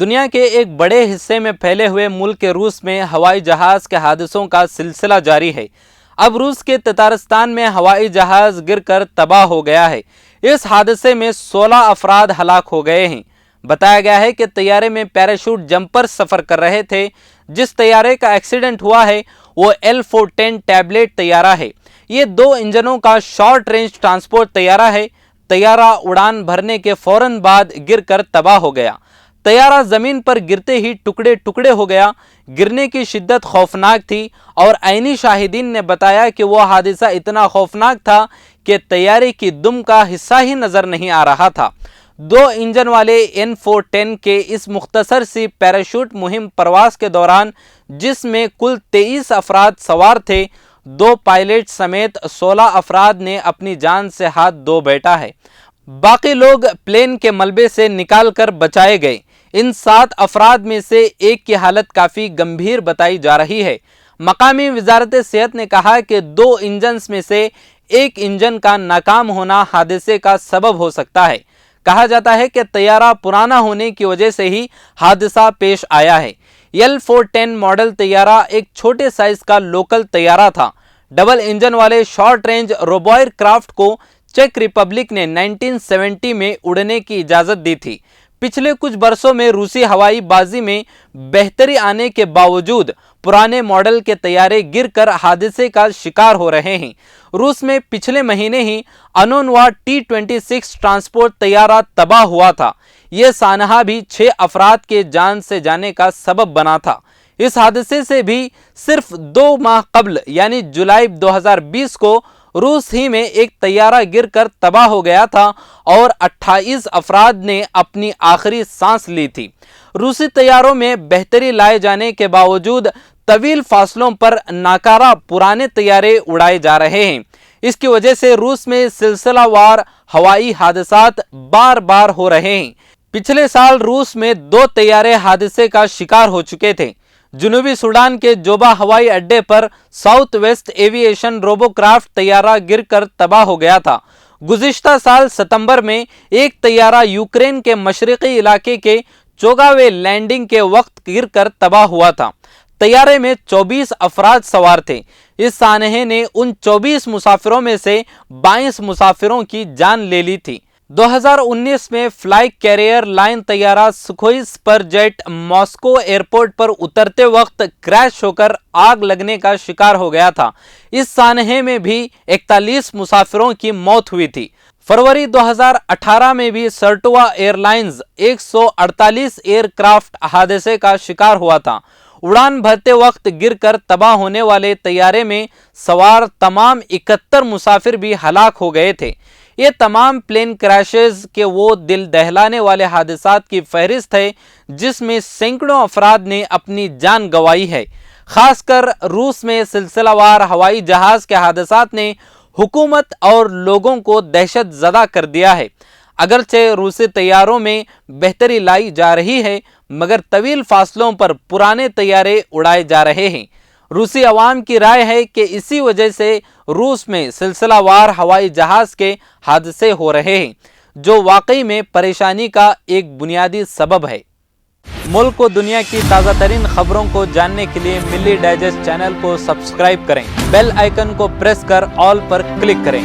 دنیا کے ایک بڑے حصے میں پھیلے ہوئے ملک روس میں ہوائی جہاز کے حادثوں کا سلسلہ جاری ہے۔ اب روس کے تتارستان میں ہوائی جہاز گر کر تباہ ہو گیا ہے۔ اس حادثے میں 16 افراد ہلاک ہو گئے ہیں۔ بتایا گیا ہے کہ طیارے میں پیراشوٹ جمپر سفر کر رہے تھے۔ جس طیارے کا ایکسیڈنٹ ہوا ہے وہ L410 ٹیبلیٹ طیارہ ہے۔ یہ 2 انجنوں کا شارٹ رینج ٹرانسپورٹ طیارہ ہے۔ طیارہ اڑان بھرنے کے فوراً بعد گر کر تباہ ہو گیا۔ طیارہ زمین پر گرتے ہی ٹکڑے ٹکڑے ہو گیا۔ گرنے کی شدت خوفناک تھی اور عینی شاہدین نے بتایا کہ وہ حادثہ اتنا خوفناک تھا کہ طیارے کی دم کا حصہ ہی نظر نہیں آ رہا تھا۔ 2 انجن والے N410 کے اس مختصر سی پیراشوٹ مہم پرواز کے دوران، جس میں کل 23 افراد سوار تھے، 2 پائلٹ سمیت 16 افراد نے اپنی جان سے ہاتھ دھو بیٹھا ہے۔ باقی لوگ پلین کے ملبے سے نکال کر بچائے گئے۔ ان 7 افراد میں سے ایک کی حالت کافی گمبھیر بتائی جا رہی ہے۔ مقامی وزارت صحت نے کہا کہ 2 انجنز میں سے ایک انجن کا ناکام ہونا حادثے کا سبب ہو سکتا ہے۔ کہا جاتا ہے کہ طیارہ پرانا ہونے کی وجہ سے ہی حادثہ پیش آیا ہے۔ L410 ماڈل طیارہ ایک چھوٹے سائز کا لوکل طیارہ تھا۔ ڈبل انجن والے شارٹ رینج روبوائر کرافٹ کو چیک ریپبلک نے 1970 میں اڑنے کی اجازت دی تھی۔ پچھلے کچھ برسوں میں روسی ہوائی بازی میں بہتری آنے کے باوجود پرانے ماڈل کے طیارے گر کر حادثے کا شکار ہو رہے ہیں۔ روس میں پچھلے مہینے ہی انونوا T-26 ٹرانسپورٹ طیارہ تباہ ہوا تھا۔ یہ سانحہ بھی 6 افراد کے جان سے جانے کا سبب بنا تھا۔ اس حادثے سے بھی صرف 2 ماہ قبل یعنی جولائی 2020 کو روس ہی میں ایک طیارہ گر کر تباہ ہو گیا تھا اور 28 افراد نے اپنی آخری سانس لی تھی۔ روسی طیاروں میں بہتری لائے جانے کے باوجود طویل فاصلوں پر ناکارہ پرانے طیارے اڑائے جا رہے ہیں۔ اس کی وجہ سے روس میں سلسلہ وار ہوائی حادثات بار بار ہو رہے ہیں۔ پچھلے سال روس میں 2 طیارے حادثے کا شکار ہو چکے تھے۔ جنوبی سوڈان کے جوبا ہوائی اڈے پر ساؤتھ ویسٹ ایوی ایشن روبو کرافٹ طیارہ گر کر تباہ ہو گیا تھا۔ گزشتہ سال ستمبر میں ایک طیارہ یوکرین کے مشرقی علاقے کے چوگاوے لینڈنگ کے وقت گر کر تباہ ہوا تھا۔ طیارے میں 24 افراد سوار تھے۔ اس سانحے نے ان 24 مسافروں میں سے 22 مسافروں کی جان لے لی تھی۔ 2019 میں فلائی کیریئر لائن طیارہ سکھوئی سپر جیٹ ماسکو ایئرپورٹ پر اترتے وقت کریش ہو کر آگ لگنے کا شکار ہو گیا تھا۔ اس سانحے میں بھی 41 مسافروں کی موت ہوئی تھی۔ فروری 2018 میں بھی سرٹوا ایئر لائنز 148 ایئر کرافٹ حادثے کا شکار ہوا تھا۔ اڑان بھرتے وقت گر کر تباہ ہونے والے طیارے میں سوار تمام 71 مسافر بھی ہلاک ہو گئے تھے۔ یہ تمام پلین کریشز کے وہ دل دہلانے والے حادثات کی فہرست ہے جس میں سینکڑوں افراد نے اپنی جان گنوائی ہے۔ خاص کر روس میں سلسلہ وار ہوائی جہاز کے حادثات نے حکومت اور لوگوں کو دہشت زدہ کر دیا ہے۔ اگرچہ روسی طیاروں میں بہتری لائی جا رہی ہے مگر طویل فاصلوں پر پرانے طیارے اڑائے جا رہے ہیں۔ روسی عوام کی رائے ہے کہ اسی وجہ سے روس میں سلسلہ وار ہوائی جہاز کے حادثے ہو رہے ہیں، جو واقعی میں پریشانی کا ایک بنیادی سبب ہے۔ ملک و دنیا کی تازہ ترین خبروں کو جاننے کے لیے ملی ڈائجسٹ چینل کو سبسکرائب کریں، بیل آئیکن کو پریس کر آل پر کلک کریں۔